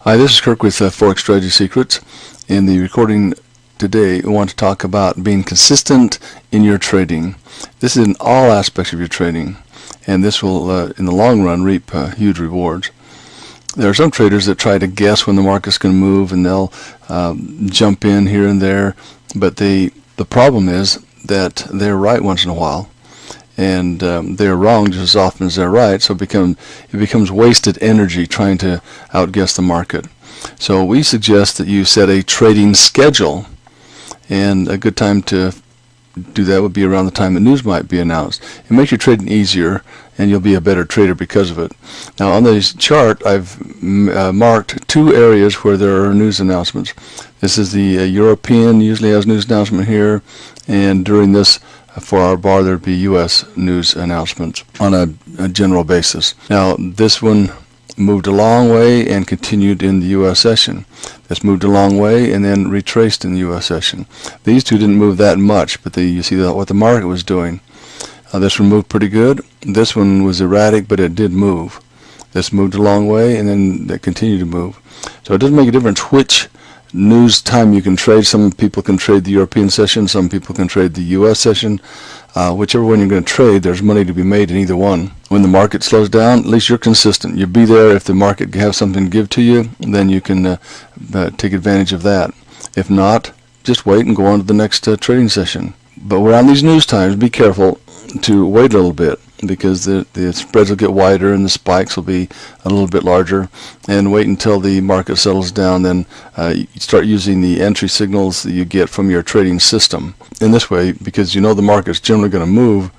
Hi, this is Kirk with Forex Strategy Secrets. In the recording today, we want to talk about being consistent in your trading. This is in all aspects of your trading, and this will, in the long run, reap huge rewards. There are some traders that try to guess when the market's going to move, and they'll jump in here and there, but the problem is that they're right once in a while, and they're wrong just as often as they're right, so it becomes wasted energy trying to outguess the market. So we suggest that you set a trading schedule, and a good time to do that would be around the time the news might be announced. It makes your trading easier, and you'll be a better trader because of it. Now on this chart, I've marked two areas where there are news announcements. This is the European, usually has news announcement here, and during this for our bar there'd be U.S. news announcements on a general basis. Now this one moved a long way and continued in the U.S. session. This moved a long way and then retraced in the U.S. session. These two didn't move that much, but you see what the market was doing. This one moved pretty good. This one was erratic, but it did move. This moved a long way and then it continued to move. So it doesn't make a difference which news time you can trade. Some people can trade the European session, some people can trade the U.S. session. Whichever one you're going to trade, there's money to be made in either one. When the market slows down, at least you're consistent. You'll be there. If the market has something to give to you, then you can take advantage of that. If not, just wait and go on to the next trading session. But around these news times, be careful to wait a little bit, because the spreads will get wider and the spikes will be a little bit larger, and wait until the market settles down. Then you start using the entry signals that you get from your trading system. In this way, because you know the market's generally going to move,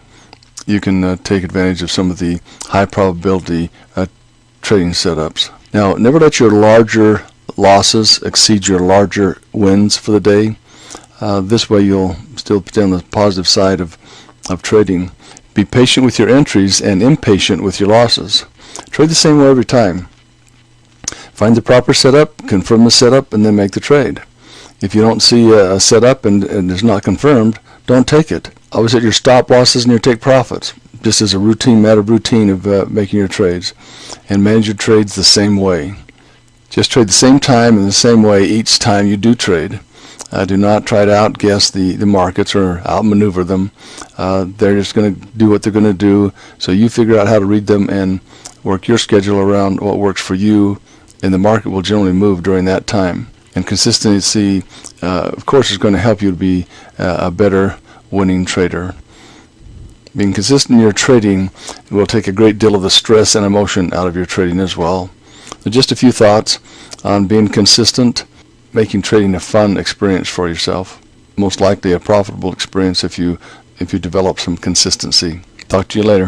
you can take advantage of some of the high probability trading setups. Now, never let your larger losses exceed your larger wins for the day. This way you'll still stay on the positive side of trading. Be patient with your entries and impatient with your losses. Trade the same way every time. Find the proper setup, confirm the setup, and then make the trade. If you don't see a setup and it's not confirmed, don't take it. Always hit your stop losses and your take profits, just as a matter of routine of making your trades. And manage your trades the same way. Just trade the same time and the same way each time you do trade. Do not try to outguess the markets or outmaneuver them. They're just going to do what they're going to do, so you figure out how to read them and work your schedule around what works for you, and the market will generally move during that time. And consistency, of course, is going to help you to be a better winning trader. Being consistent in your trading will take a great deal of the stress and emotion out of your trading as well. So just a few thoughts on being consistent, making trading a fun experience for yourself. Most likely a profitable experience if you develop some consistency. Talk to you later.